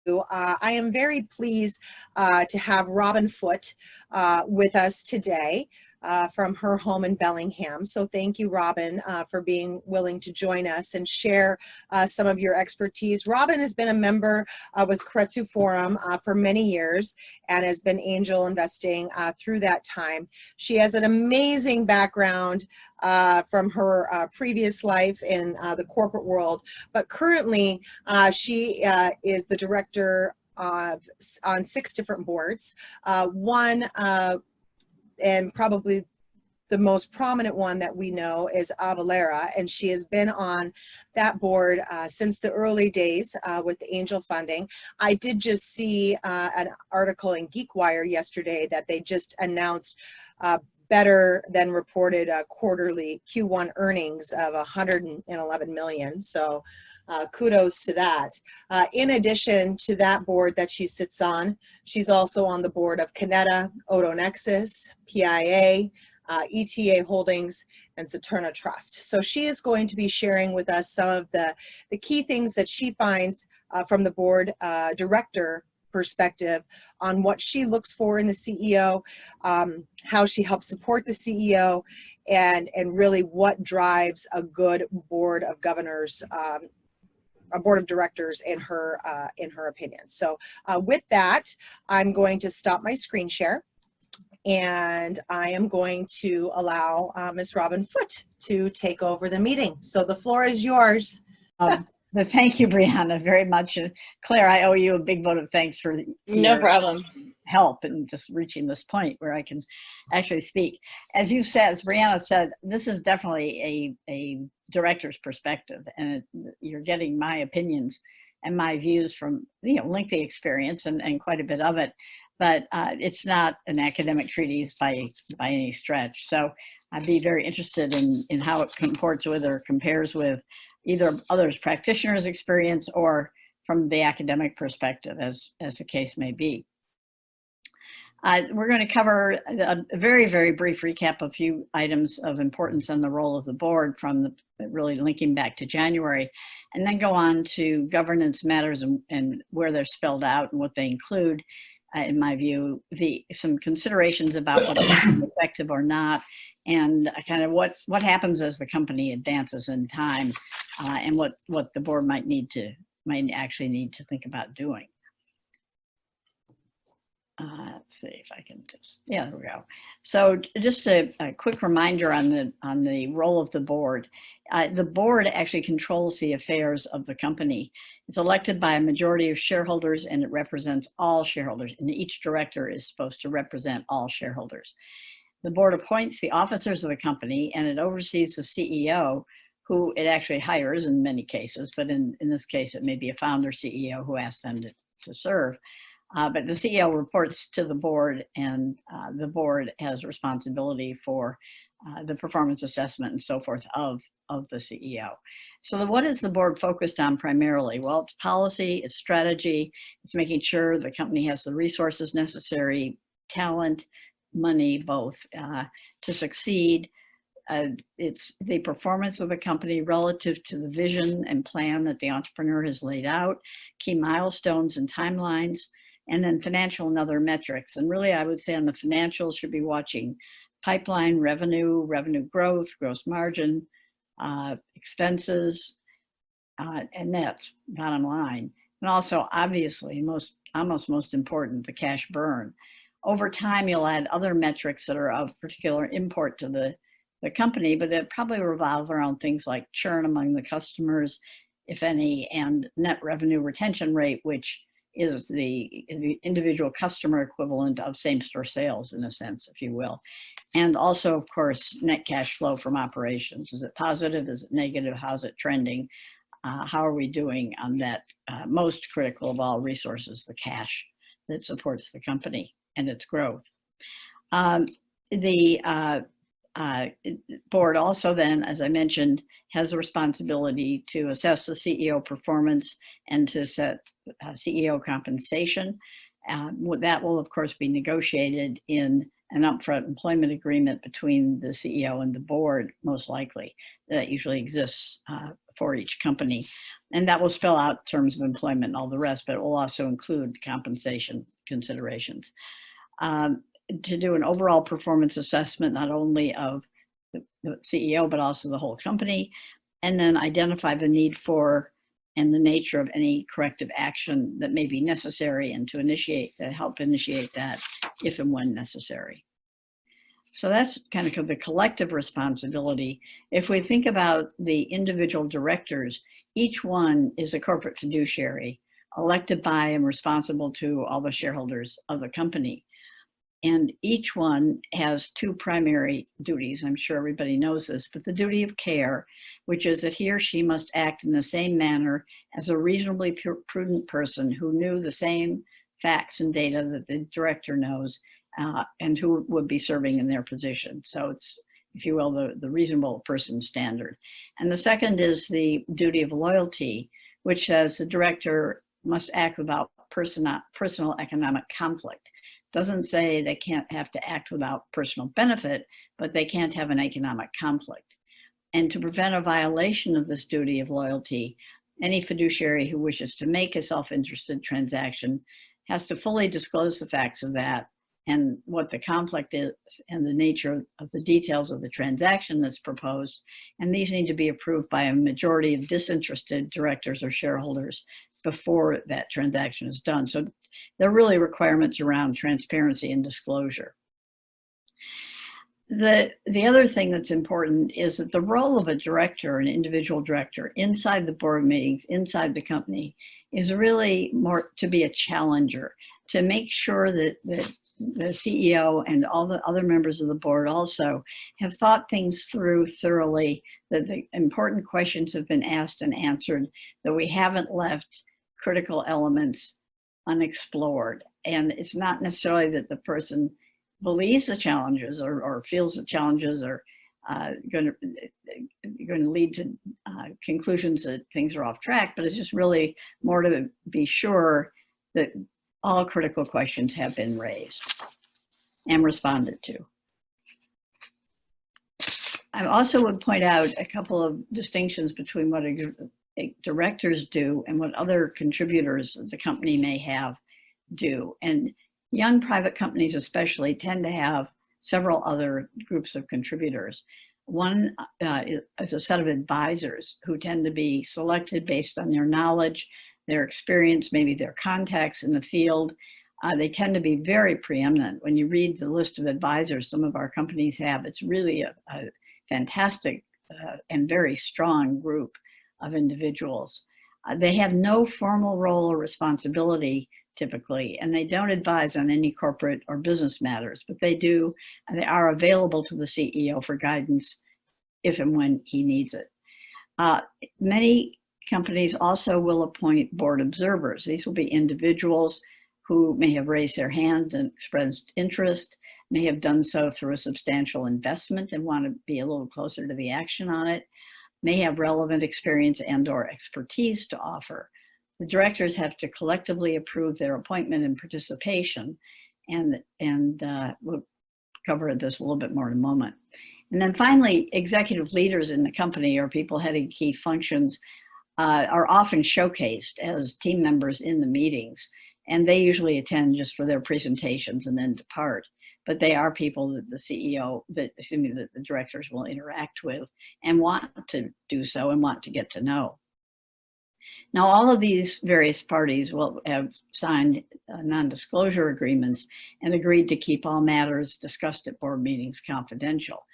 I am very pleased to have Robin Foote with us today from her home in Bellingham. So thank you, Robin, for being willing to join us and share some of your expertise. Robin has been a member with Keiretsu Forum for many years and has been angel investing through that time. She has an amazing background from her previous life in the corporate world, but currently she is the director on 6 different boards. One and probably the most prominent one that we know is Avalara, and she has been on that board since the early days with the angel funding. I did just see an article in GeekWire yesterday that they just announced better than reported quarterly Q1 earnings of 111 million. So kudos to that. In addition to that board that she sits on, she's also on the board of Canetta, Odonexus, PIA, ETA Holdings, and Saturna Trust. So she is going to be sharing with us some of the key things that she finds from the board director perspective on what she looks for in the CEO, how she helps support the CEO, and really what drives a good board of governors, a board of directors in her opinion. So with that, I'm going to stop my screen share, and I am going to allow Ms. Robin Foote to take over the meeting. So the floor is yours. But thank you, Brianna, very much. Claire, I owe you a big vote of thanks for no problem help in just reaching this point where I can actually speak. As you said, as Brianna said, this is definitely a director's perspective, and you're getting my opinions and my views from lengthy experience and quite a bit of it. But it's not an academic treatise by any stretch. So I'd be very interested in how it comports with or compares with either others' practitioners' experience or from the academic perspective, as the case may be. We're going to cover a very, very brief recap of a few items of importance on the role of the board from really linking back to January, and then go on to governance matters and where they're spelled out and what they include. In my view, some considerations about what's effective or not, and kind of what happens as the company advances in time, and what the board might actually need to think about doing. Let's see if I can there we go. So just a quick reminder on the role of the board. The board actually controls the affairs of the company. It's elected by a majority of shareholders, and it represents all shareholders, and each director is supposed to represent all shareholders. The board appoints the officers of the company, and it oversees the CEO, who it actually hires in many cases, but in this case it may be a founder CEO who asks them to serve. But the CEO reports to the board, and the board has responsibility for the performance assessment and so forth of the CEO. So what is the board focused on primarily? Well, it's policy, it's strategy, it's making sure the company has the resources necessary, talent, money, both, to succeed. It's the performance of the company relative to the vision and plan that the entrepreneur has laid out, key milestones and timelines, and then financial and other metrics. And really, I would say on the financials, should be watching pipeline, revenue growth, gross margin, expenses, and net, bottom line. And also, obviously, almost most important, the cash burn. Over time, you'll add other metrics that are of particular import to the company, but it probably revolve around things like churn among the customers, if any, and net revenue retention rate, which is the individual customer equivalent of same-store sales, in a sense, if you will. And also, of course, net cash flow from operations. Is it positive? Is it negative? How's it trending? How are we doing on that most critical of all resources, the cash that supports the company and its growth? The board also then, as I mentioned, has a responsibility to assess the CEO performance and to set CEO compensation. That will, of course, be negotiated in an upfront employment agreement between the CEO and the board, most likely. That usually exists for each company. And that will spell out terms of employment and all the rest, but it will also include compensation considerations. To do an overall performance assessment, not only of the CEO, but also the whole company, and then identify the need for and the nature of any corrective action that may be necessary, and to help initiate that if and when necessary. So that's kind of the collective responsibility. If we think about the individual directors, each one is a corporate fiduciary elected by and responsible to all the shareholders of the company. And each one has two primary duties. I'm sure everybody knows this, but the duty of care, which is that he or she must act in the same manner as a reasonably prudent person who knew the same facts and data that the director knows, and who would be serving in their position. So it's, if you will, the reasonable person standard. And the second is the duty of loyalty, which says the director must act without personal economic conflict. Doesn't say they can't have to act without personal benefit, but they can't have an economic conflict. And to prevent a violation of this duty of loyalty, any fiduciary who wishes to make a self-interested transaction has to fully disclose the facts of that and what the conflict is and the nature of the details of the transaction that's proposed. And these need to be approved by a majority of disinterested directors or shareholders before that transaction is done. So there are really requirements around transparency and disclosure. The other thing that's important is that the role of a director, an individual director, inside the board meetings, inside the company, is really more to be a challenger, to make sure that the CEO and all the other members of the board also have thought things through thoroughly, that the important questions have been asked and answered, that we haven't left critical elements unexplored. And it's not necessarily that the person believes the challenges or feels the challenges are going to lead to conclusions that things are off track, but it's just really more to be sure that all critical questions have been raised and responded to. I also would point out a couple of distinctions between what directors do and what other contributors the company may have do. And young private companies especially tend to have several other groups of contributors. One is a set of advisors who tend to be selected based on their knowledge, their experience, maybe their contacts in the field. They tend to be very preeminent. When you read the list of advisors some of our companies have, it's really a fantastic and very strong group of individuals. They have no formal role or responsibility typically, and they don't advise on any corporate or business matters, but they are available to the CEO for guidance if and when he needs it. Many companies also will appoint board observers. These will be individuals who may have raised their hand and expressed interest, may have done so through a substantial investment and want to be a little closer to the action on it, may have relevant experience and/or expertise to offer. The directors have to collectively approve their appointment and participation, and we'll cover this a little bit more in a moment. And then finally, executive leaders in the company or people heading key functions are often showcased as team members in the meetings, and they usually attend just for their presentations and then depart. But they are people that that the directors will interact with and want to do so and want to get to know. Now, all of these various parties will have signed non-disclosure agreements and agreed to keep all matters discussed at board meetings confidential.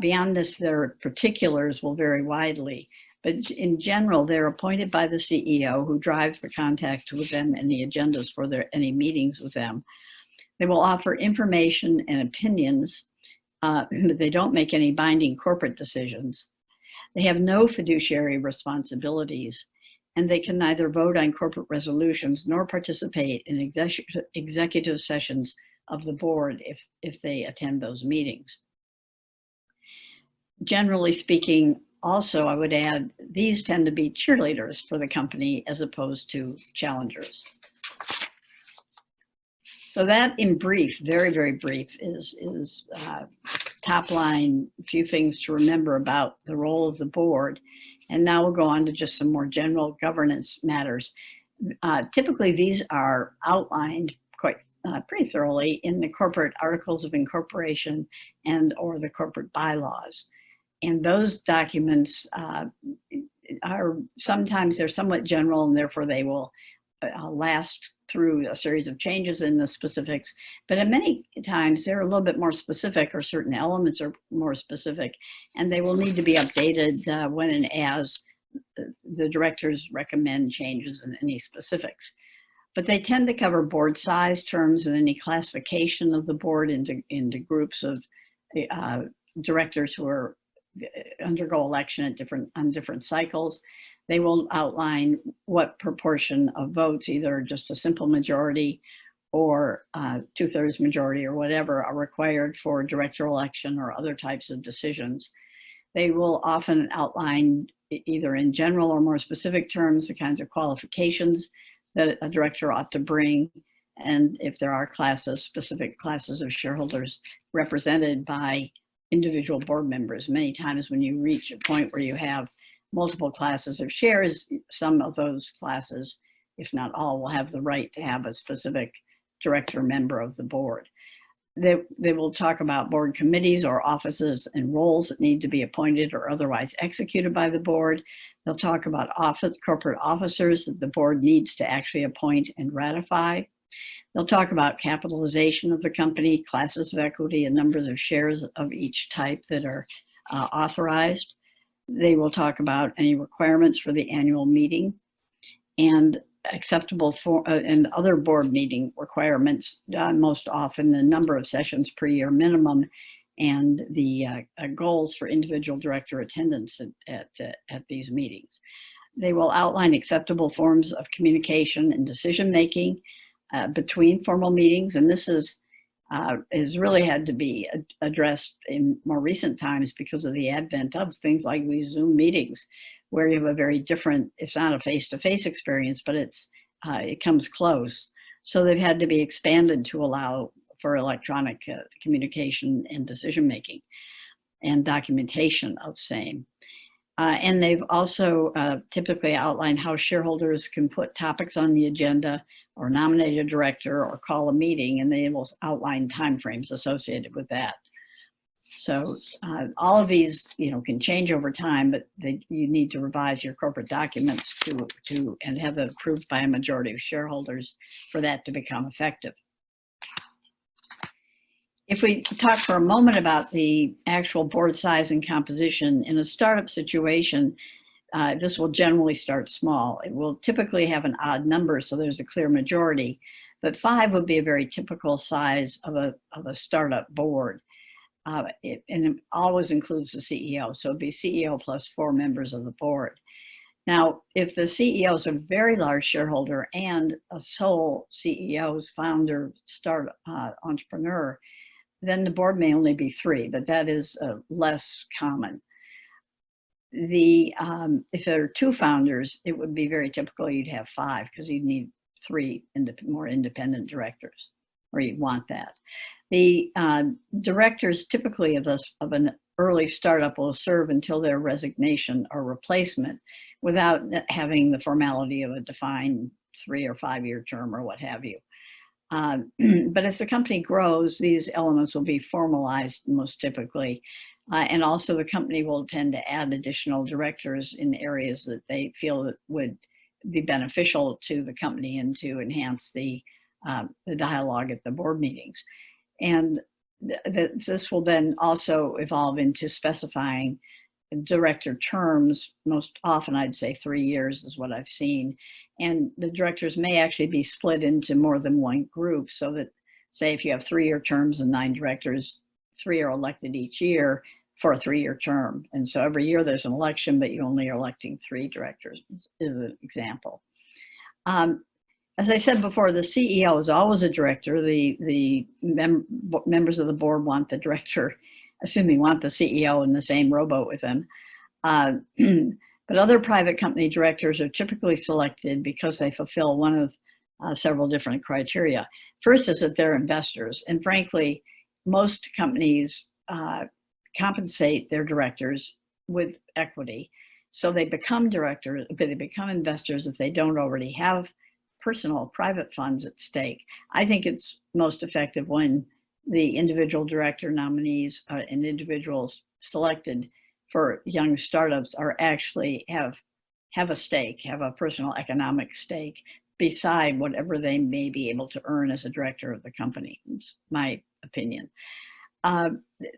Beyond this, their particulars will vary widely, but in general, they're appointed by the CEO who drives the contact with them and the agendas for any meetings with them. They will offer information and opinions, but they don't make any binding corporate decisions. They have no fiduciary responsibilities, and they can neither vote on corporate resolutions nor participate in executive sessions of the board if they attend those meetings. Generally speaking, also, I would add, these tend to be cheerleaders for the company as opposed to challengers. So that in brief, very, very brief, is top line, a few things to remember about the role of the board. And now we'll go on to just some more general governance matters. Typically, these are outlined quite pretty thoroughly in the Corporate Articles of Incorporation and or the corporate bylaws. And those documents are sometimes they're somewhat general, and therefore they will last through a series of changes in the specifics. But at many times they're a little bit more specific, or certain elements are more specific, and they will need to be updated when and as the directors recommend changes in any specifics. But they tend to cover board size terms and any classification of the board into groups of directors who are undergo election at on different cycles. They will outline what proportion of votes, either just a simple majority or 2/3 majority or whatever, are required for director election or other types of decisions. They will often outline, either in general or more specific terms, the kinds of qualifications that a director ought to bring, and if there are classes, specific classes of shareholders represented by individual board members. Many times when you reach a point where you have multiple classes of shares, some of those classes, if not all, will have the right to have a specific director member of the board. They will talk about board committees or offices and roles that need to be appointed or otherwise executed by the board. They'll talk about corporate officers that the board needs to actually appoint and ratify. They'll talk about capitalization of the company, classes of equity, and numbers of shares of each type that are authorized. They will talk about any requirements for the annual meeting and acceptable for and other board meeting requirements, most often the number of sessions per year minimum, and the goals for individual director attendance at these meetings. They will outline acceptable forms of communication and decision making between formal meetings, and this is really had to be addressed in more recent times because of the advent of things like these Zoom meetings, where you have a very different, it's not a face-to-face experience, but it comes close. So they've had to be expanded to allow for electronic communication and decision-making and documentation of same. And they've also typically outlined how shareholders can put topics on the agenda or nominate a director or call a meeting, and they will outline timeframes associated with that. So all of these, can change over time, but you need to revise your corporate documents and have them approved by a majority of shareholders for that to become effective. If we talk for a moment about the actual board size and composition, in a startup situation, this will generally start small. It will typically have an odd number, so there's a clear majority, but 5 would be a very typical size of a startup board. And it always includes the CEO, so it'd be CEO plus 4 members of the board. Now, if the CEO is a very large shareholder and a sole CEO's founder, entrepreneur, then the board may only be 3, but that is less common. If there are 2 founders, it would be very typical you'd have 5, because you'd need 3 more independent directors, or you'd want that. The directors typically of an early startup will serve until their resignation or replacement without having the formality of a defined 3 or 5 year term or what have you. But as the company grows, these elements will be formalized most typically. And also the company will tend to add additional directors in areas that they feel that would be beneficial to the company and to enhance the dialogue at the board meetings. And this will then also evolve into specifying director terms. Most often I'd say 3 years is what I've seen. And the directors may actually be split into more than one group, so that, say, if you have 3-year terms and 9 directors, 3 are elected each year for a 3-year term. And so every year there's an election, but you only are electing 3 directors, is an example. As I said before, the CEO is always a director. The members of the board want the director, want the CEO in the same rowboat with them. But other private company directors are typically selected because they fulfill one of several different criteria. First is that they're investors. And frankly, most companies compensate their directors with equity. So they become directors, but they become investors if they don't already have personal private funds at stake. I think it's most effective when the individual director nominees and individuals selected for young startups are actually have a stake, have a personal economic stake beside whatever they may be able to earn as a director of the company. It's my opinion.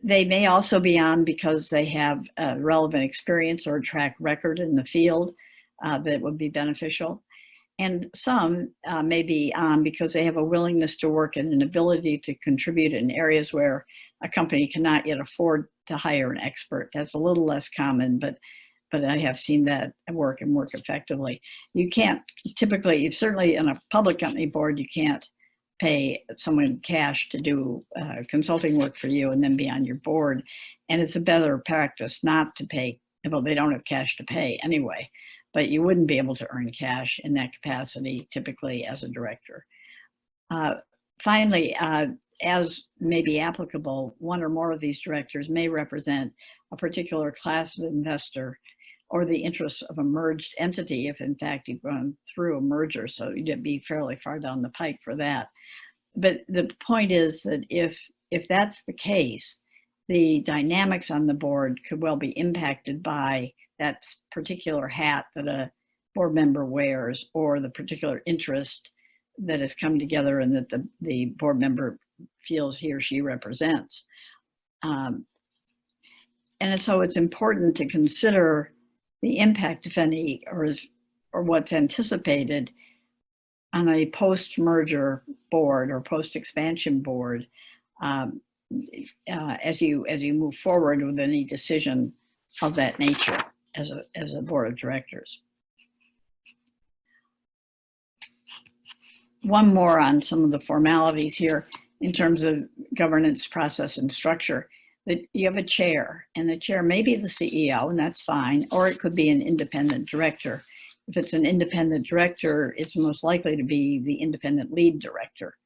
They may also be on because they have relevant experience or track record in the field that would be beneficial. And some may be on because they have a willingness to work and an ability to contribute in areas where a company cannot yet afford to hire an expert. That's a little less common, but I have seen that work and work effectively. You can't typically, certainly in a public company board, you can't pay someone cash to do consulting work for you and then be on your board. And it's a better practice not to pay, well, they don't have cash to pay anyway, but you wouldn't be able to earn cash in that capacity typically as a director. Finally, as may be applicable, one or more of these directors may represent a particular class of investor or the interests of a merged entity if in fact you've gone through a merger, so you'd be fairly far down the pike for that. But the point is that if that's the case, the dynamics on the board could well be impacted by that particular hat that a board member wears or the particular interest that has come together and that the board member feels he or she represents. And so it's important to consider the impact, if any, or what's anticipated on a post-merger board or post-expansion board as you move forward with any decision of that nature as a board of directors. One more on some of the formalities here in terms of governance process and structure. That you have a chair, and the chair may be the CEO, and that's fine, or it could be an independent director. If it's an independent director, it's most likely to be the independent lead director.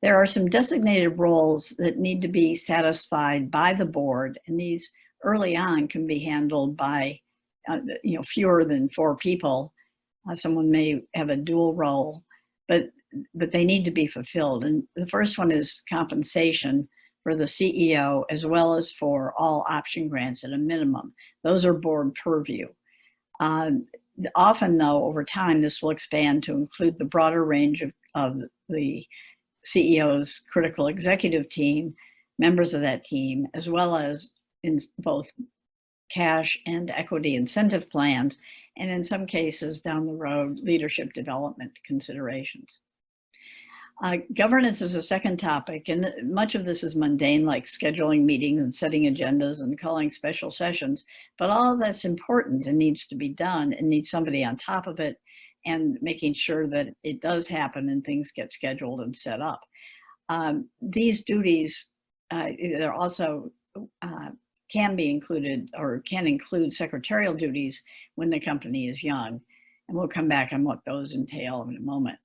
There are some designated roles that need to be satisfied by the board, and these early on can be handled by fewer than 4 people. Someone may have a dual role, but they need to be fulfilled. And the first one is compensation for the CEO, as well as for all option grants at a minimum. Those are board purview. Often, though, over time, this will expand to include the broader range of the CEO's critical executive team, members of that team, as well as in both cash and equity incentive plans, and in some cases down the road, leadership development considerations. Governance is a second topic, and much of this is mundane, like scheduling meetings and setting agendas and calling special sessions, but all of that's important and needs to be done and needs somebody on top of it and making sure that it does happen and things get scheduled and set up. These duties, they're also can be included or can include secretarial duties when the company is young. And we'll come back on what those entail in a moment.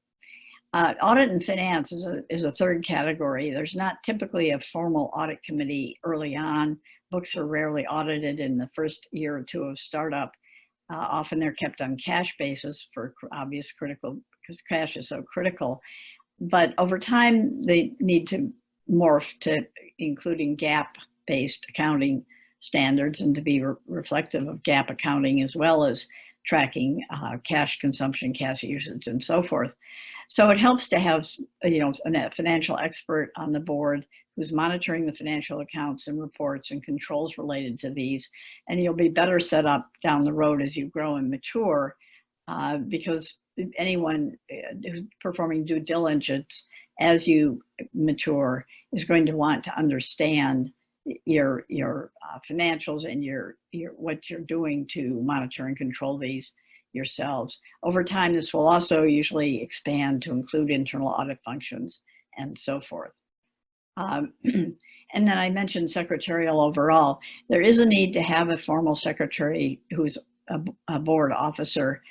Audit and finance is a third category. There's not typically a formal audit committee early on. Books are rarely audited in the first year or two of startup. Often they're kept on cash basis for obvious critical, because cash is so critical. But over time, they need to morph to including GAAP-based accounting standards and to be reflective of GAAP accounting, as well as tracking cash consumption, cash usage, and so forth. So it helps to have a financial expert on the board who's monitoring the financial accounts and reports and controls related to these. And you'll be better set up down the road as you grow and mature, because anyone who's performing due diligence as you mature is going to want to understand your financials and your what you're doing to monitor and control these yourselves. Over time, this will also usually expand to include internal audit functions and so forth. And then I mentioned secretarial overall. There is a need to have a formal secretary who's a board officer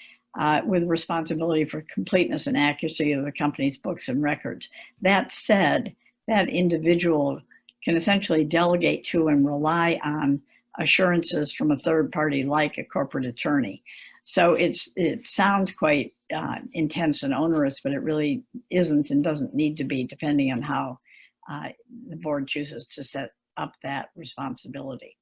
with responsibility for completeness and accuracy of the company's books and records. That said, that individual can essentially delegate to and rely on assurances from a third party like a corporate attorney. So it sounds quite intense and onerous, but it really isn't and doesn't need to be, depending on how the board chooses to set up that responsibility.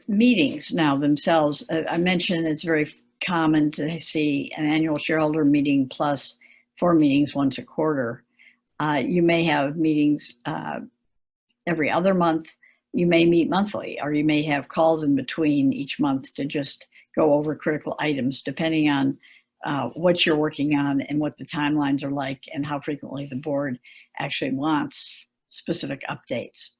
Meetings now themselves, I mentioned it's very common to see an annual shareholder meeting plus 4 meetings once a quarter. You may have meetings every other month. You may meet monthly, or you may have calls in between each month to just go over critical items, depending on what you're working on and what the timelines are like and how frequently the board actually wants specific updates.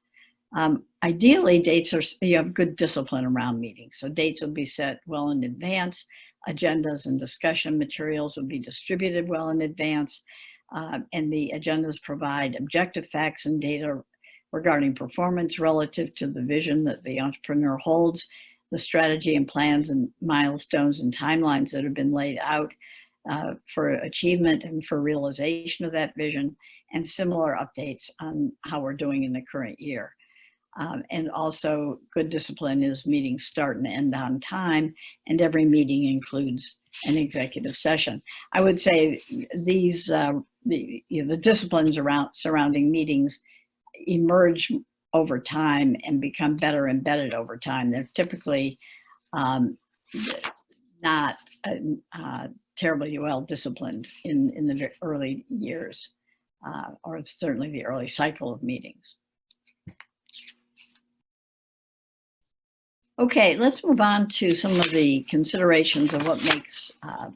Ideally, you have good discipline around meetings. So dates will be set well in advance. Agendas and discussion materials will be distributed well in advance. And the agendas provide objective facts and data regarding performance relative to the vision that the entrepreneur holds, the strategy and plans and milestones and timelines that have been laid out for achievement and for realization of that vision, and similar updates on how we're doing in the current year. And also good discipline is meetings start and end on time, and every meeting includes an executive session. I would say these, the disciplines surrounding meetings emerge over time and become better embedded over time. They're typically not terribly well disciplined in the early years, or certainly the early cycle of meetings. Okay, let's move on to some of the considerations of what makes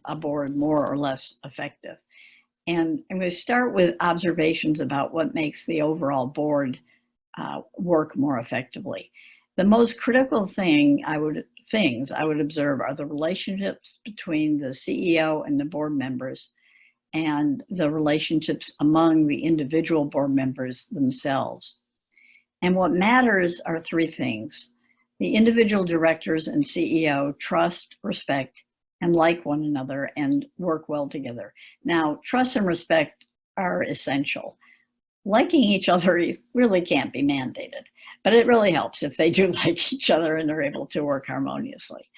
a board more or less effective. And I'm going to start with observations about what makes the overall board work more effectively. The most critical things I would observe are the relationships between the CEO and the board members, and the relationships among the individual board members themselves. And what matters are 3 things. The individual directors and CEO trust, respect, and like one another and work well together. Now, trust and respect are essential. Liking each other really can't be mandated, but it really helps if they do like each other and are able to work harmoniously.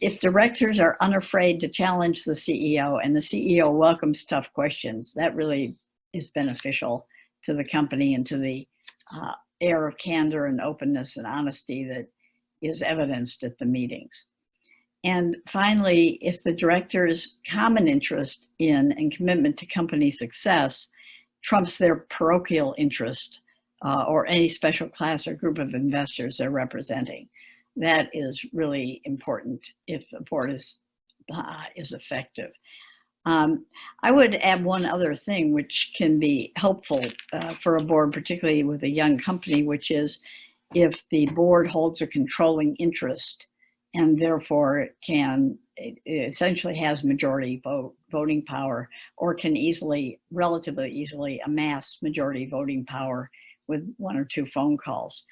If directors are unafraid to challenge the CEO and the CEO welcomes tough questions, that really is beneficial to the company and to the air of candor and openness and honesty that is evidenced at the meetings. And finally, if the director's common interest in and commitment to company success trumps their parochial interest or any special class or group of investors they're representing, that is really important if the board is effective. I would add one other thing which can be helpful for a board, particularly with a young company, which is if the board holds a controlling interest and therefore it essentially has majority voting power, or can relatively easily amass majority voting power with 1 or 2 phone calls.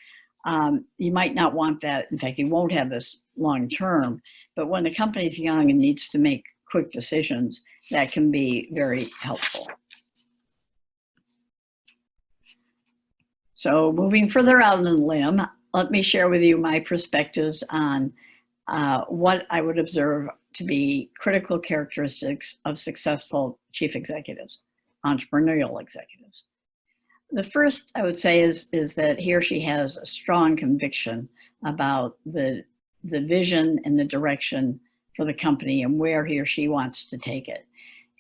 You might not want that. In fact, you won't have this long term, but when the company is young and needs to make quick decisions, that can be very helpful. So moving further out on the limb, let me share with you my perspectives on what I would observe to be critical characteristics of successful chief executives, entrepreneurial executives. The first I would say is that he or she has a strong conviction about the vision and the direction for the company and where he or she wants to take it,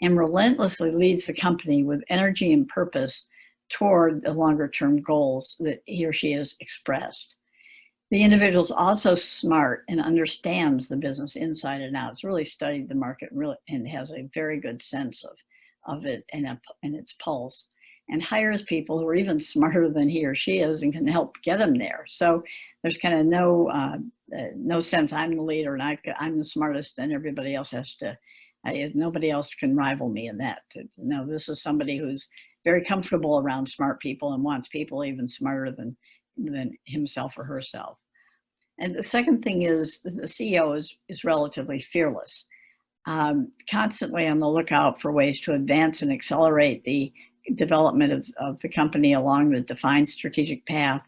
and relentlessly leads the company with energy and purpose toward the longer term goals that he or she has expressed. The individual is also smart and understands the business inside and out. It's really studied the market and has a very good sense of it and its pulse, and hires people who are even smarter than he or she is and can help get him there. So there's kind of no sense I'm the leader and I'm the smartest and everybody else has to, nobody else can rival me in that. No, this is somebody who's very comfortable around smart people and wants people even smarter than himself or herself. And the second thing is the CEO is relatively fearless, constantly on the lookout for ways to advance and accelerate the development of the company along the defined strategic path,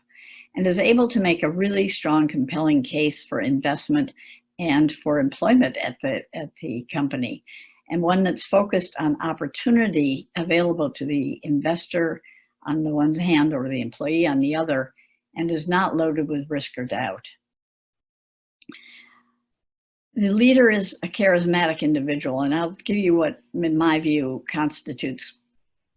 and is able to make a really strong, compelling case for investment and for employment at the company, and one that's focused on opportunity available to the investor on the one hand or the employee on the other, and is not loaded with risk or doubt. The leader is a charismatic individual, and I'll give you what, in my view, constitutes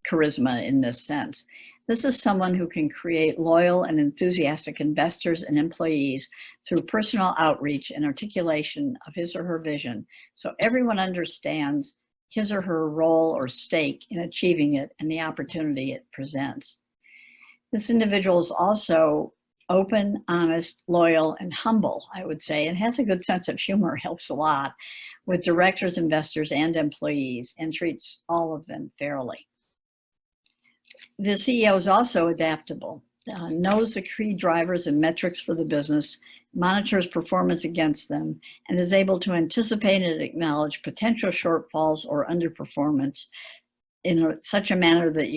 charisma in this sense. This is someone who can create loyal and enthusiastic investors and employees through personal outreach and articulation of his or her vision, so everyone understands his or her role or stake in achieving it and the opportunity it presents. This individual is also open, honest, loyal, and humble, I would say, and has a good sense of humor, helps a lot, with directors, investors, and employees, and treats all of them fairly. The CEO is also adaptable, knows the key drivers and metrics for the business, monitors performance against them, and is able to anticipate and acknowledge potential shortfalls or underperformance in such a manner that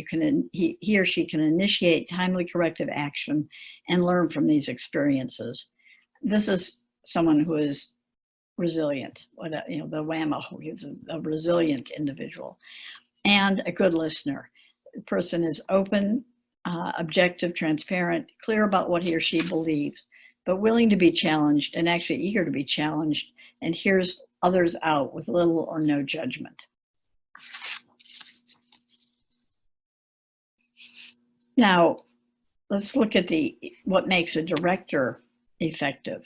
he or she can initiate timely corrective action and learn from these experiences. This is someone who is resilient, the WAMO, is a resilient individual, and a good listener. The person is open, objective, transparent, clear about what he or she believes, but willing to be challenged and actually eager to be challenged, and hears others out with little or no judgment. Now, let's look at what makes a director effective.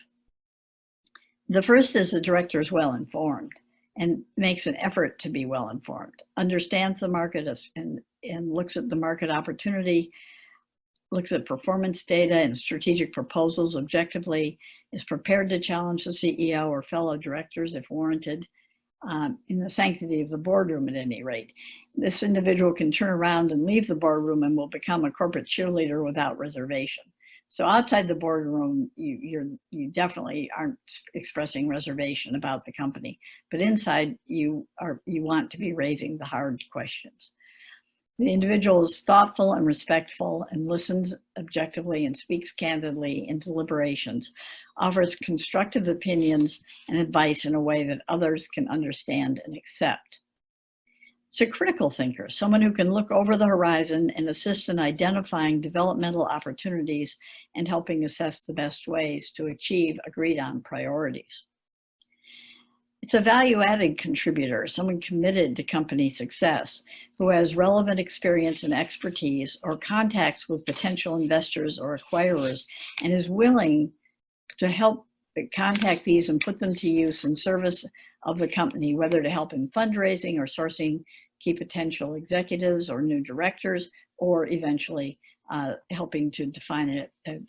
The first is the director is well informed and makes an effort to be well informed, understands the market and looks at the market opportunity, looks at performance data and strategic proposals objectively, is prepared to challenge the CEO or fellow directors if warranted, in the sanctity of the boardroom at any rate. This individual can turn around and leave the boardroom and will become a corporate cheerleader without reservation. So outside the boardroom, you definitely aren't expressing reservation about the company, but inside you want to be raising the hard questions. The individual is thoughtful and respectful and listens objectively and speaks candidly in deliberations, offers constructive opinions and advice in a way that others can understand and accept. It's a critical thinker, someone who can look over the horizon and assist in identifying developmental opportunities and helping assess the best ways to achieve agreed on priorities. It's a value-added contributor, someone committed to company success, who has relevant experience and expertise or contacts with potential investors or acquirers, and is willing to help contact these and put them to use in service of the company, whether to help in fundraising or sourcing key potential executives or new directors, or eventually helping to define an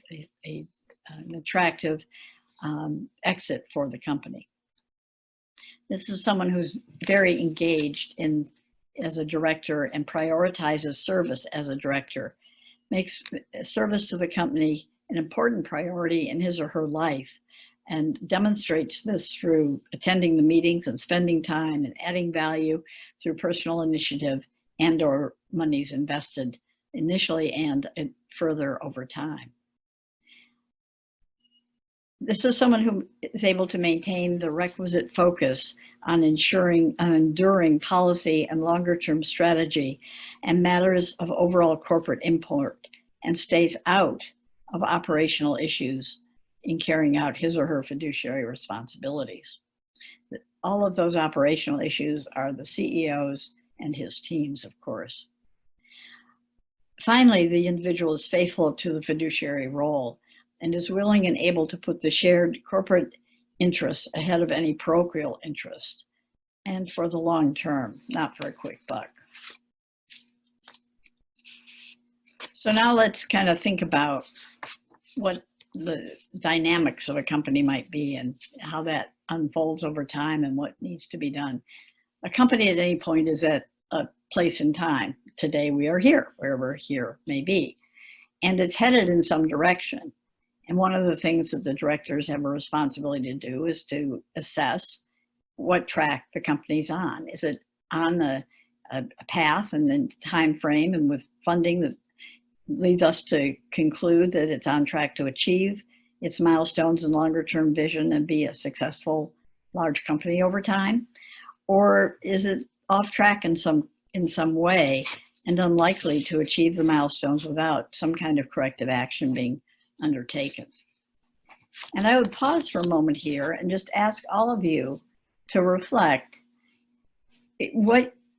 attractive exit for the company. This is someone who's very engaged as a director and prioritizes service as a director, makes service to the company an important priority in his or her life, and demonstrates this through attending the meetings and spending time and adding value through personal initiative and or monies invested initially and further over time. This is someone who is able to maintain the requisite focus on enduring policy and longer-term strategy and matters of overall corporate import, and stays out of operational issues in carrying out his or her fiduciary responsibilities. All of those operational issues are the CEO's and his teams, of course. Finally, the individual is faithful to the fiduciary role and is willing and able to put the shared corporate interests ahead of any parochial interest, and for the long term, not for a quick buck. So now let's kind of think about what the dynamics of a company might be and how that unfolds over time and what needs to be done. A company at any point is at a place in time. Today we are here, wherever here may be, and it's headed in some direction. And one of the things that the directors have a responsibility to do is to assess what track the company's on. Is it on a path and then time frame and with funding that leads us to conclude that it's on track to achieve its milestones and longer-term vision and be a successful large company over time? Or is it off track in some way and unlikely to achieve the milestones without some kind of corrective action being undertaken? And I would pause for a moment here and just ask all of you to reflect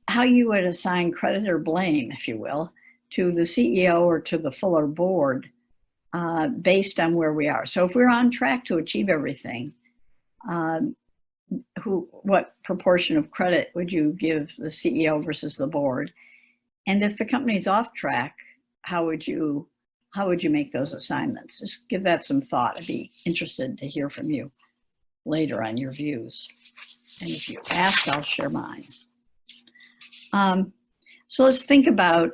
how you would assign credit or blame, if you will, to the CEO or to the fuller board based on where we are. So if we're on track to achieve everything, what proportion of credit would you give the CEO versus the board? And if the company's off track, how would you make those assignments? Just give that some thought. I'd be interested to hear from you later on your views. And if you ask, I'll share mine. So let's think about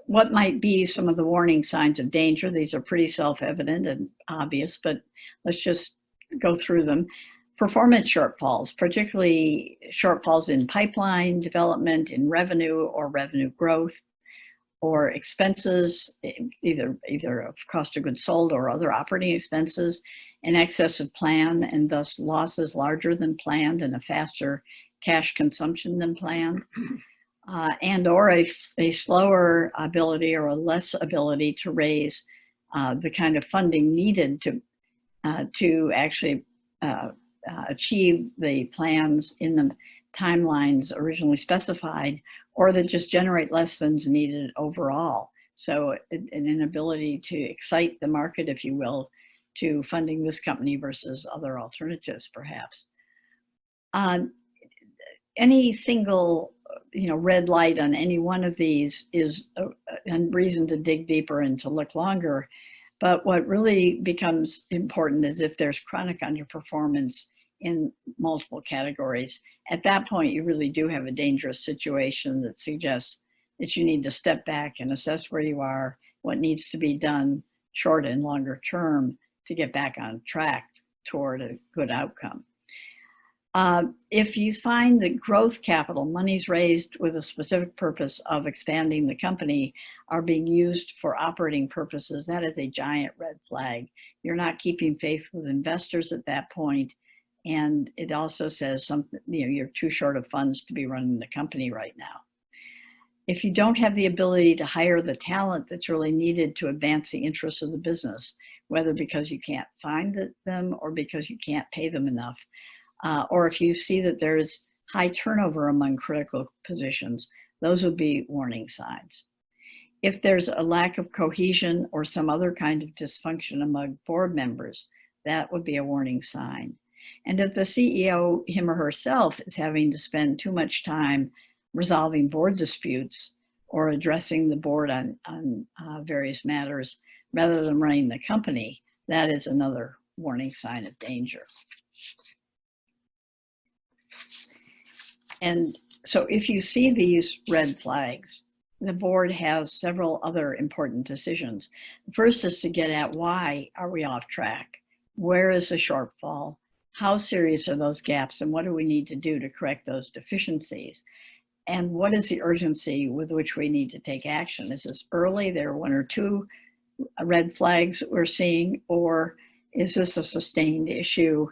what might be some of the warning signs of danger. These are pretty self-evident and obvious, but let's just go through them. Performance shortfalls, particularly shortfalls in pipeline development, in revenue or revenue growth, or expenses, either of cost of goods sold or other operating expenses, in excess of plan, and thus losses larger than planned and a faster cash consumption than planned. And or a slower ability or a less ability to raise the kind of funding needed to actually achieve the plans in the timelines originally specified, or that just generate less than is needed overall. So an inability to excite the market, if you will, to funding this company versus other alternatives, perhaps. Any single red light on any one of these is a reason to dig deeper and to look longer. But what really becomes important is if there's chronic underperformance in multiple categories. At that point, you really do have a dangerous situation that suggests that you need to step back and assess where you are, what needs to be done short and longer term to get back on track toward a good outcome. If you find that growth capital, monies raised with a specific purpose of expanding the company, are being used for operating purposes, that is a giant red flag. You're not keeping faith with investors at that point, and it also says something, you're too short of funds to be running the company right now. If you don't have the ability to hire the talent that's really needed to advance the interests of the business, whether because you can't find them or because you can't pay them enough, or if you see that there's high turnover among critical positions, those would be warning signs. If there's a lack of cohesion or some other kind of dysfunction among board members, that would be a warning sign. And if the CEO, him or herself, is having to spend too much time resolving board disputes or addressing the board on various matters rather than running the company, that is another warning sign of danger. And so if you see these red flags, the board has several other important decisions. The first is to get at why are we off track? Where is the shortfall? How serious are those gaps, and what do we need to do to correct those deficiencies? And what is the urgency with which we need to take action? Is this early? There are one or two red flags we're seeing, or is this a sustained issue?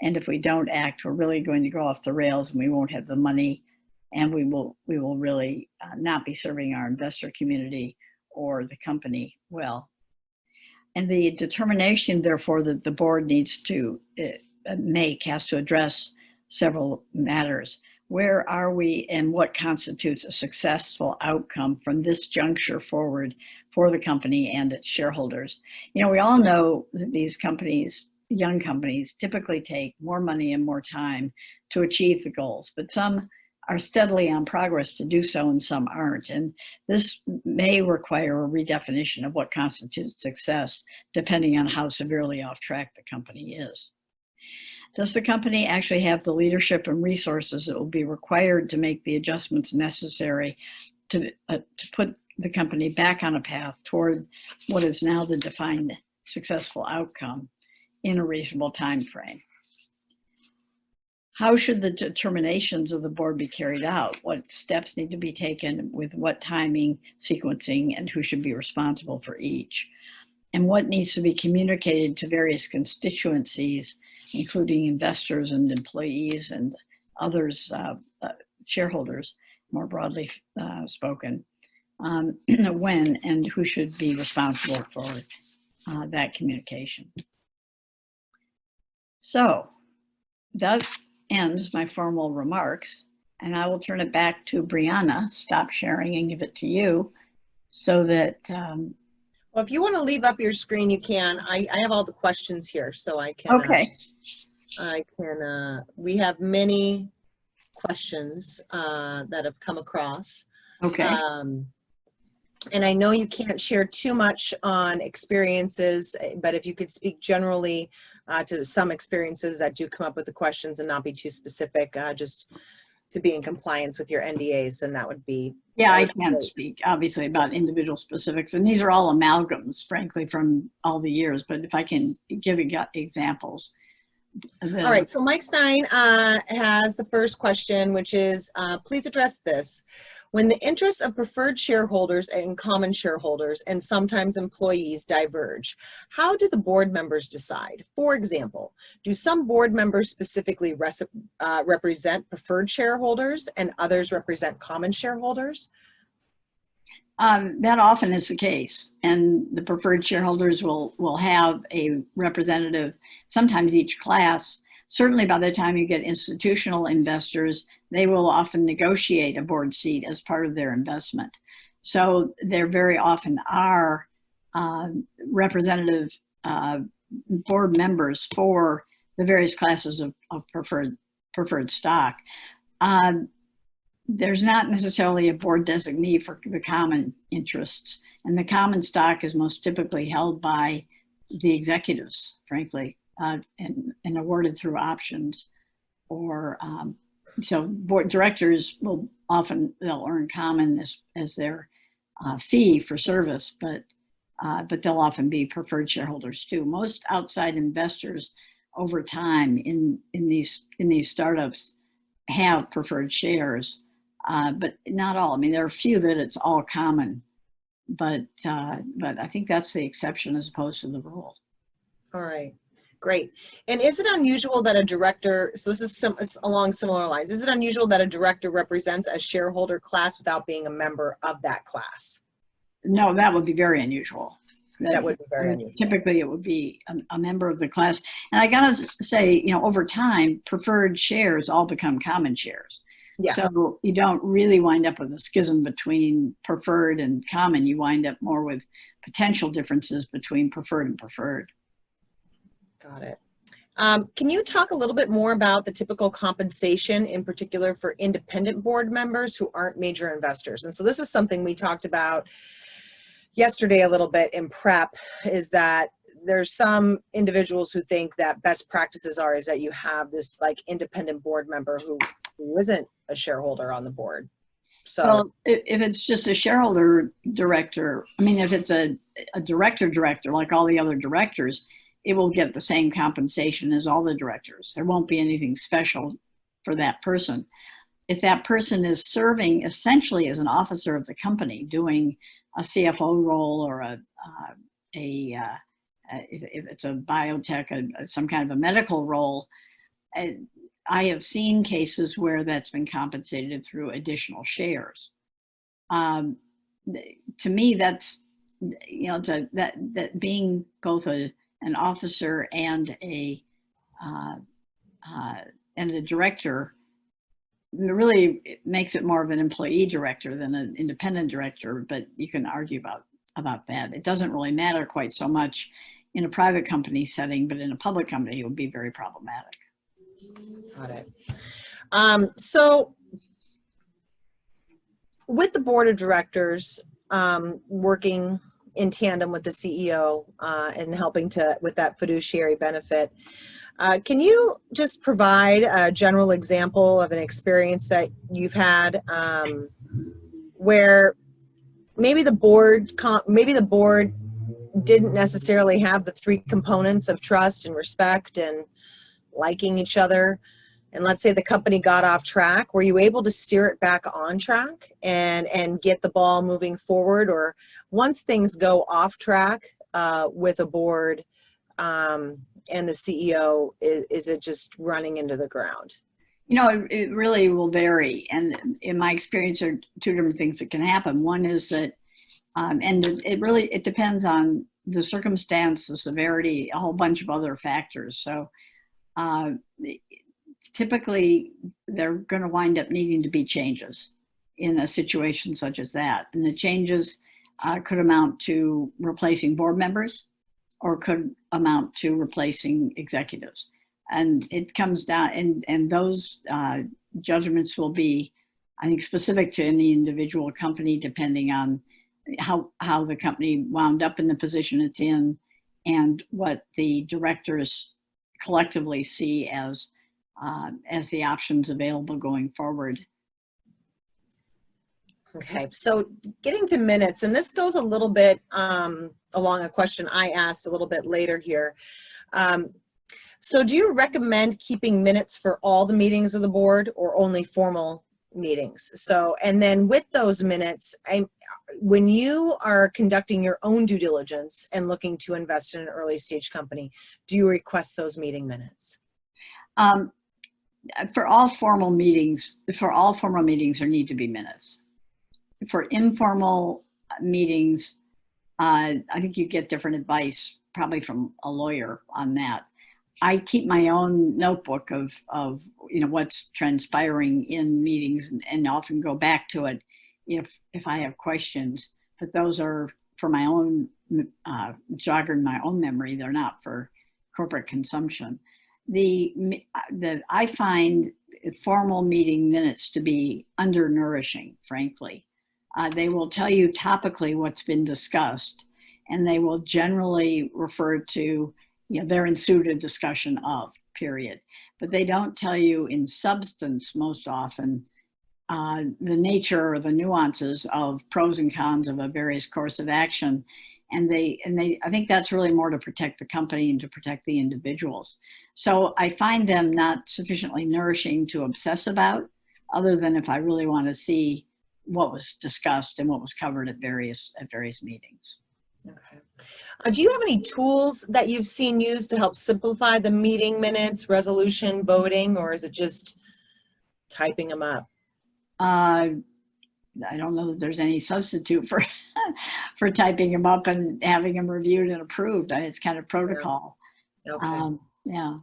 And if we don't act, we're really going to go off the rails and we won't have the money, and we will really not be serving our investor community or the company well. And the determination, therefore, that the board needs to make has to address several matters. Where are we and what constitutes a successful outcome from this juncture forward for the company and its shareholders? We all know that these companies, young companies, typically take more money and more time to achieve the goals, but some are steadily on progress to do so and some aren't. And this may require a redefinition of what constitutes success, depending on how severely off track the company is. Does the company actually have the leadership and resources that will be required to make the adjustments necessary to put the company back on a path toward what is now the defined successful outcome in a reasonable time frame? How should the determinations of the board be carried out? What steps need to be taken, with what timing, sequencing, and who should be responsible for each? And what needs to be communicated to various constituencies, including investors and employees and others, shareholders, more broadly spoken, when and who should be responsible for that communication. So that ends my formal remarks, and I will turn it back to Brianna, stop sharing and give it to you, so that Well, if you want to leave up your screen, you can. I have all the questions here, so I can. Okay. We have many questions that have come across. Okay. And I know you can't share too much on experiences, but if you could speak generally to some experiences that do come up with the questions and not be too specific, just to be in compliance with your NDAs, then that would be. Yeah, I can't speak obviously about individual specifics, and these are all amalgams, frankly, from all the years, but if I can give examples. All right, so Mike Stein has the first question, which is, please address this. When the interests of preferred shareholders and common shareholders and sometimes employees diverge, how do the board members decide? For example, do some board members specifically represent preferred shareholders and others represent common shareholders? That often is the case, and the preferred shareholders will have a representative, sometimes each class. Certainly by the time you get institutional investors, they will often negotiate a board seat as part of their investment. So there very often are representative board members for the various classes of preferred stock. There's not necessarily a board designee for the common interests, and the common stock is most typically held by the executives, frankly, and awarded through options, or so board directors will often, they'll earn common as their fee for service, but they'll often be preferred shareholders too. Most outside investors over time in these startups have preferred shares. But not all. I mean, there are a few that it's all common, but I think that's the exception as opposed to the rule. All right, great. And is it unusual that a director, so this is along similar lines, is it unusual that a director represents a shareholder class without being a member of that class? No, that would be very unusual. That would be very unusual. Typically, it would be a member of the class. And I gotta say, over time, preferred shares all become common shares. Yeah. So you don't really wind up with a schism between preferred and common. You wind up more with potential differences between preferred and preferred. Got it. Can you talk a little bit more about the typical compensation, in particular for independent board members who aren't major investors? And so this is something we talked about yesterday a little bit in prep, is that there's some individuals who think that best practices is that you have this like independent board member who isn't a shareholder on the board. So well, if it's just a shareholder director, I mean, if it's a director like all the other directors, it will get the same compensation as all the directors. There won't be anything special for that person. If that person is serving essentially as an officer of the company, doing a CFO role, or if it's a biotech, some kind of a medical role, I have seen cases where that's been compensated through additional shares. To me, that's, that being both an officer and a director really makes it more of an employee director than an independent director, but you can argue about that. It doesn't really matter quite so much in a private company setting, but in a public company, it would be very problematic. Got it. So with the board of directors working in tandem with the CEO and helping with that fiduciary benefit, can you just provide a general example of an experience that you've had where maybe the board didn't necessarily have the three components of trust and respect and liking each other, and let's say the company got off track, were you able to steer it back on track and get the ball moving forward? Or once things go off track with a board and the CEO, is it just running into the ground? You know, it really will vary. And in my experience, there are two different things that can happen. One is that, and it depends on the circumstance, the severity, a whole bunch of other factors. So typically, they're going to wind up needing to be changes in a situation such as that. And the changes could amount to replacing board members or could amount to replacing executives. And it comes down, and those judgments will be, I think, specific to any individual company, depending on how the company wound up in the position it's in and what the directors collectively see as the options available going forward. Okay, so getting to minutes, and this goes a little bit along a question I asked a little bit later here. So do you recommend keeping minutes for all the meetings of the board or only formal meetings? So, and then with those minutes, when you are conducting your own due diligence and looking to invest in an early stage company, do you request those meeting minutes? For all formal meetings, there need to be minutes. For informal meetings, I think you get different advice probably from a lawyer on that. I keep my own notebook of what's transpiring in meetings and often go back to it if I have questions. But those are for my own jogging my own memory. They're not for corporate consumption. I find formal meeting minutes to be undernourishing, frankly. They will tell you topically what's been discussed, and they will generally refer to there ensued a discussion of, period. But they don't tell you in substance most often the nature or the nuances of pros and cons of a various course of action. And I think that's really more to protect the company and to protect the individuals. So I find them not sufficiently nourishing to obsess about, other than if I really want to see what was discussed and what was covered at various meetings. Okay. Do you have any tools that you've seen used to help simplify the meeting minutes, resolution, voting, or is it just typing them up? I don't know that there's any substitute for for typing them up and having them reviewed and approved. It's kind of protocol. Yeah. Okay. Yeah.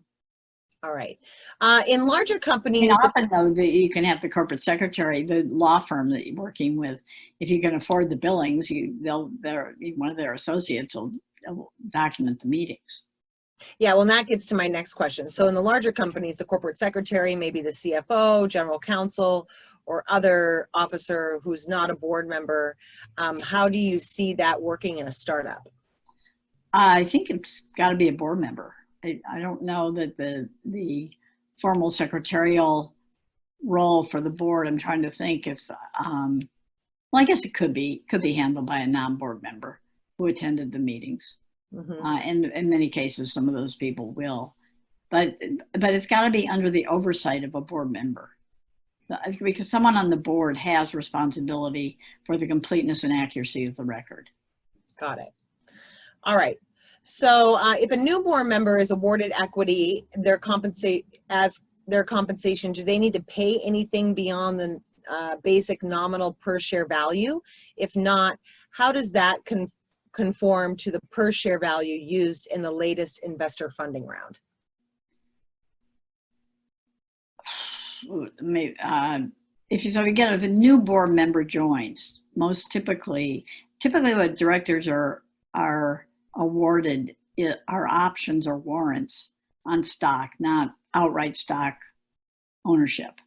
All right. In larger companies, often though, you can have the corporate secretary, the law firm that you're working with, if you can afford the billings, one of their associates will document the meetings. Yeah, well, that gets to my next question. So in the larger companies, the corporate secretary, maybe the CFO, general counsel, or other officer who's not a board member, how do you see that working in a startup? I think it's got to be a board member. I don't know that the formal secretarial role for the board, I'm trying to think if, well, I guess it could be handled by a non-board member who attended the meetings. Mm-hmm. And in many cases, some of those people will, but it's got to be under the oversight of a board member, because someone on the board has responsibility for the completeness and accuracy of the record. Got it. All right. So if a new board member is awarded equity, their compensation, do they need to pay anything beyond the basic nominal per share value? If not, how does that conform to the per share value used in the latest investor funding round? If a new board member joins, most typically what directors are awarded are options or warrants on stock, not outright stock ownership.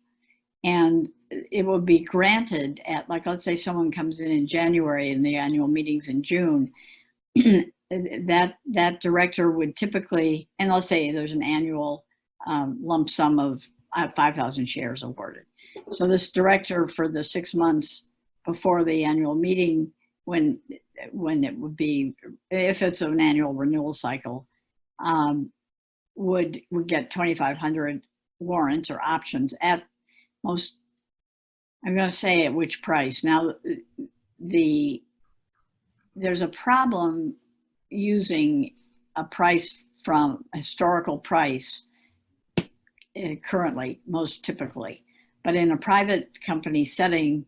And it will be granted at, like, let's say someone comes in January and the annual meeting's in June, that director would typically, and let's say there's an annual lump sum of 5,000 shares awarded. So this director, for the 6 months before the annual meeting, when it would be, if it's an annual renewal cycle, would get 2,500 warrants or options at most, I'm going to say at which price. Now, there's a problem using a price from a historical price currently, most typically. But in a private company setting,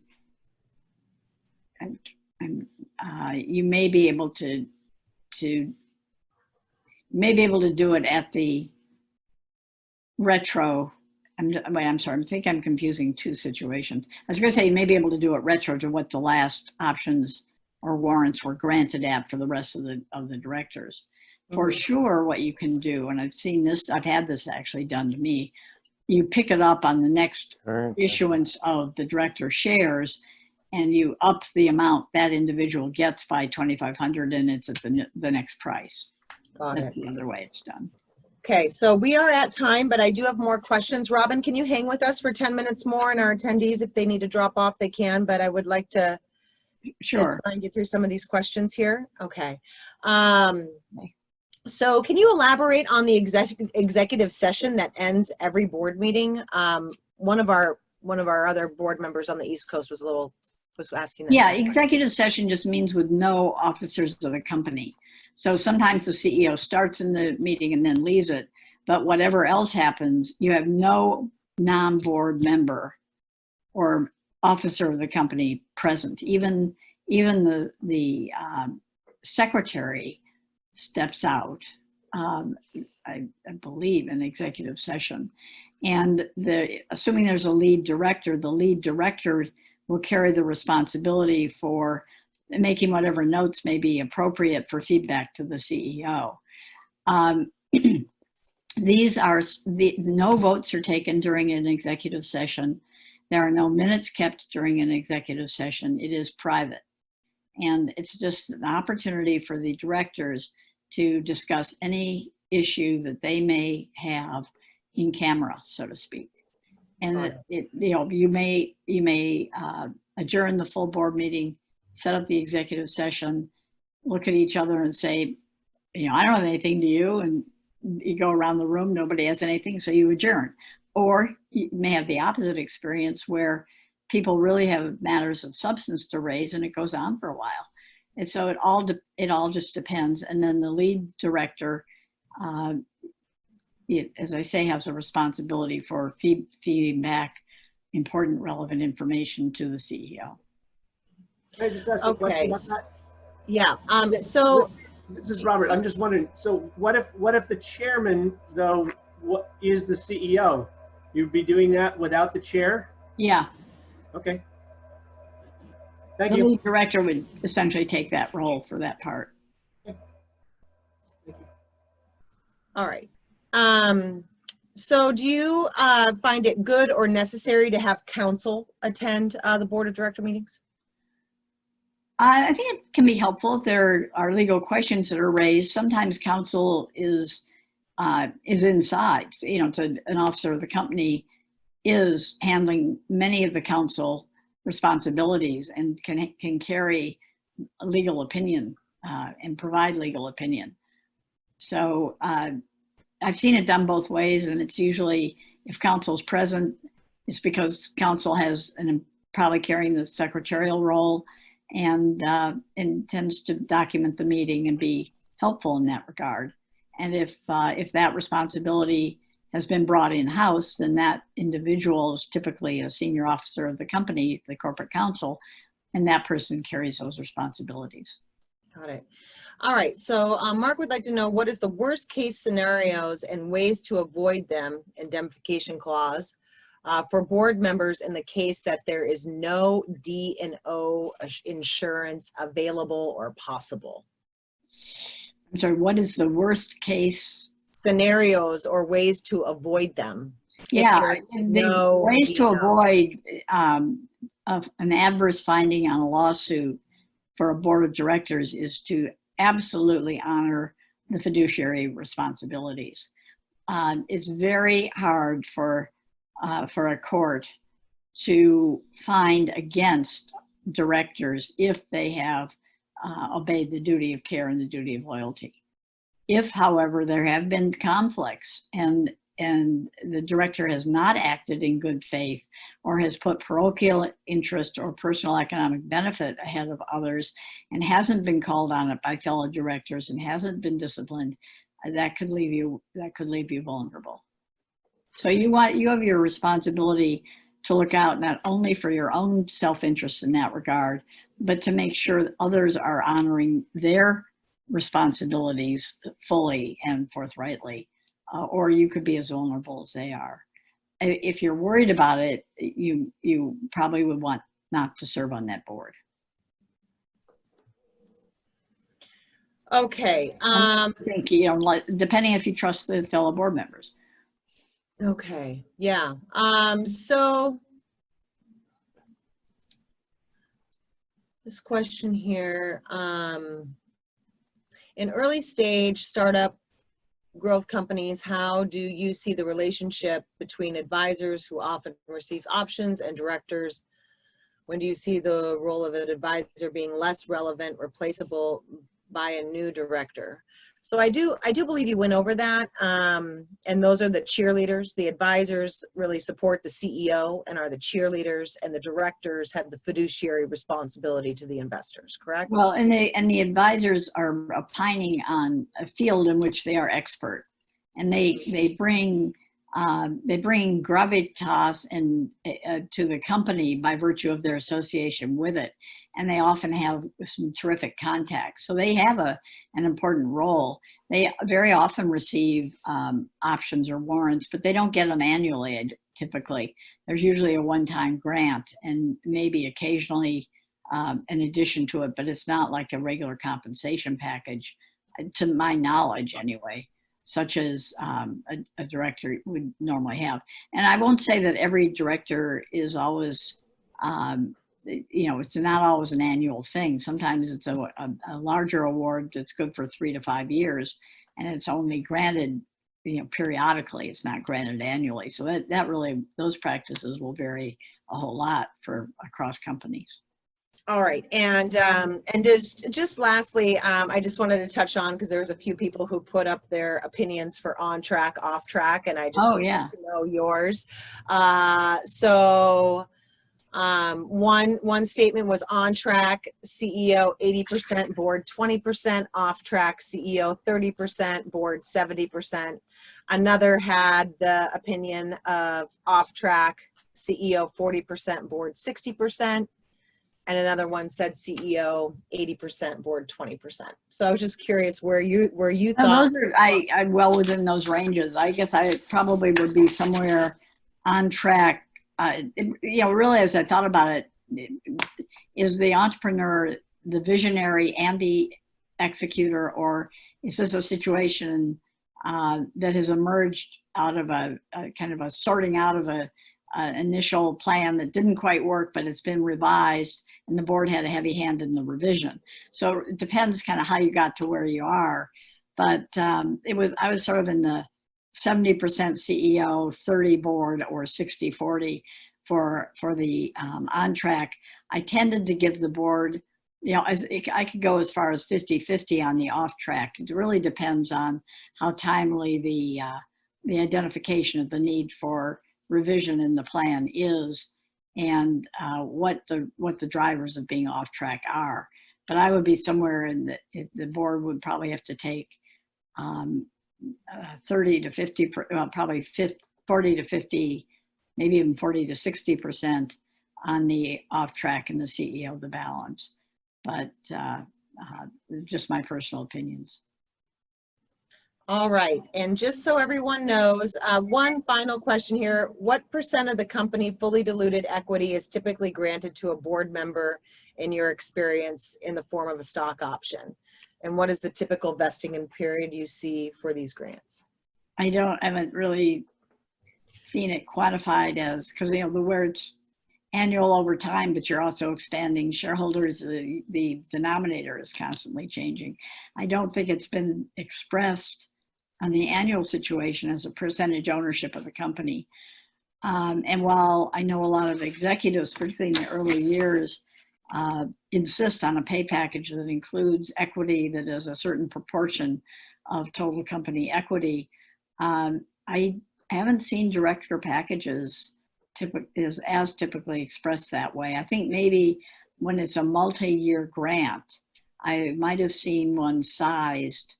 you may be able to do it at the retro. I'm sorry, I think I'm confusing two situations. I was going to say you may be able to do it retro to what the last options or warrants were granted at for the rest of the directors. For sure, what you can do, and I've seen this, I've had this actually done to me, you pick it up on the next issuance of the director shares, and you up the amount that individual gets by 2,500, and it's at the next price. That's the other way it's done. Okay, so we are at time, but I do have more questions. Robin, can you hang with us for 10 minutes more? And our attendees, if they need to drop off, they can, but I would like to try and get through some of these questions here. Okay. So can you elaborate on the executive session that ends every board meeting? One of our other board members on the East Coast was asking that. Yeah, executive session just means with no officers of the company. So sometimes the CEO starts in the meeting and then leaves it, but whatever else happens, you have no non-board member or officer of the company present. Even the secretary steps out, I believe, in executive session. And assuming there's a lead director, the lead director will carry the responsibility for making whatever notes may be appropriate for feedback to the CEO. No votes are taken during an executive session. There are no minutes kept during an executive session. It is private. And it's just an opportunity for the directors to discuss any issue that they may have in camera, so to speak. And you may adjourn the full board meeting, set up the executive session, look at each other and say, I don't have anything to you, and you go around the room, nobody has anything, so you adjourn. Or you may have the opposite experience where people really have matters of substance to raise and it goes on for a while. And so it all just depends. And then the lead director, as I say, has a responsibility for feeding back important, relevant information to the CEO. Can I just ask a question about that? Yeah. So this is Robert. I'm just wondering. So what if the chairman, though, is the CEO? You'd be doing that without the chair? Yeah. Okay. Thank you. The lead director would essentially take that role for that part. Okay. Thank you. All right. So do you find it good or necessary to have counsel attend the board of director meetings? I think it can be helpful if there are legal questions that are raised. Sometimes counsel is inside. It's an officer of the company is handling many of the counsel responsibilities and can carry a legal opinion and provide legal opinion. So I've seen it done both ways, and it's usually if counsel's present, it's because counsel has probably carrying the secretarial role and tends to document the meeting and be helpful in that regard. And if that responsibility has been brought in-house, then that individual is typically a senior officer of the company, the corporate counsel, and that person carries those responsibilities. Got it. All right. So Mark would like to know, what is the worst case scenarios and ways to avoid them, indemnification clause, for board members in the case that there is no D&O insurance available or possible? I'm sorry, what is the worst case? Scenarios or ways to avoid them. Yeah, ways to avoid an adverse finding on a lawsuit for a board of directors is to absolutely honor the fiduciary responsibilities. It's very hard for a court to find against directors if they have obeyed the duty of care and the duty of loyalty. If, however, there have been conflicts and and the director has not acted in good faith or has put parochial interest or personal economic benefit ahead of others and hasn't been called on it by fellow directors and hasn't been disciplined, that could leave you vulnerable. So you have your responsibility to look out not only for your own self-interest in that regard, but to make sure that others are honoring their responsibilities fully and forthrightly, or you could be as vulnerable as they are. If you're worried about it, you probably would want not to serve on that board. Okay. I think, depending if you trust the fellow board members. Okay. Yeah. So this question here, in early stage startup growth companies, how do you see the relationship between advisors who often receive options and directors? When do you see the role of an advisor being less relevant, replaceable by a new director? So I do believe you went over that. And those are the cheerleaders. The advisors really support the CEO and are the cheerleaders, and the directors have the fiduciary responsibility to the investors, correct? Well, and the advisors are opining on a field in which they are expert, and they bring gravitas and to the company by virtue of their association with it, and they often have some terrific contacts. So they have an important role. They very often receive options or warrants, but they don't get them annually. Typically, there's usually a one-time grant, and maybe occasionally in addition to it, but it's not like a regular compensation package, to my knowledge anyway, such as a director would normally have. And I won't say that every director is always, it's not always an annual thing. Sometimes it's a larger award that's good for 3 to 5 years, and it's only granted, periodically. It's not granted annually. So that really, those practices will vary a whole lot across companies. All right, and just lastly, I just wanted to touch on, because there was a few people who put up their opinions for on track, off track, and I just wanted to know yours. One statement was on track CEO 80%, board 20%, off track CEO 30%, board 70%. Another had the opinion of off track CEO 40%, board 60%. And another one said CEO 80%, board 20%. So I was just curious where you thought. Those are I'm well within those ranges. I guess I probably would be somewhere on track. Really, as I thought about it, is the entrepreneur the visionary and the executor, or is this a situation that has emerged out of a kind of a sorting out of an initial plan that didn't quite work, but it's been revised, and the board had a heavy hand in the revision. So it depends kind of how you got to where you are. But I was sort of in the 70% CEO, 30 board, or 60-40 for the on track. I tended to give the board, I could go as far as 50-50 on the off track. It really depends on how timely the identification of the need for revision in the plan is, and what the drivers of being off track are. But I would be somewhere in the board would probably have to take 30 to 50, probably 40 to 50, maybe even 40 to 60% on the off track, and the CEO the balance. But just my personal opinions. All right, and just so everyone knows, one final question here. What % of the company fully diluted equity is typically granted to a board member in your experience in the form of a stock option? And what is the typical vesting period you see for these grants? I haven't really seen it quantified as, because where it's annual over time, but you're also expanding shareholders, the denominator is constantly changing. I don't think it's been expressed on the annual situation as a percentage ownership of the company. And while I know a lot of executives, particularly in the early years, insist on a pay package that includes equity that is a certain proportion of total company equity, I I haven't seen director packages is as typically expressed that way. I think maybe when it's a multi-year grant, I might have seen one sized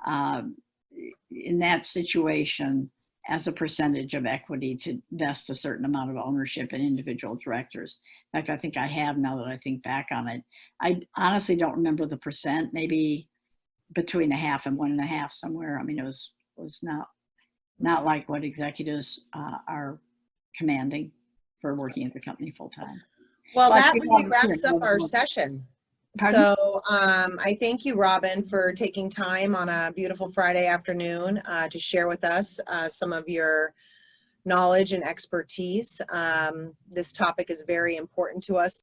in that situation as a percentage of equity to vest a certain amount of ownership in individual directors. In fact, I think I have now that I think back on it. I honestly don't remember the percent, maybe between 0.5 and 1.5 somewhere. I mean, it was not like what executives are commanding for working at the company full time. Well, But that you really have, wraps you up know, our session. Pardon? So I thank you, Robin, for taking time on a beautiful Friday afternoon to share with us some of your knowledge and expertise. This topic is very important to us.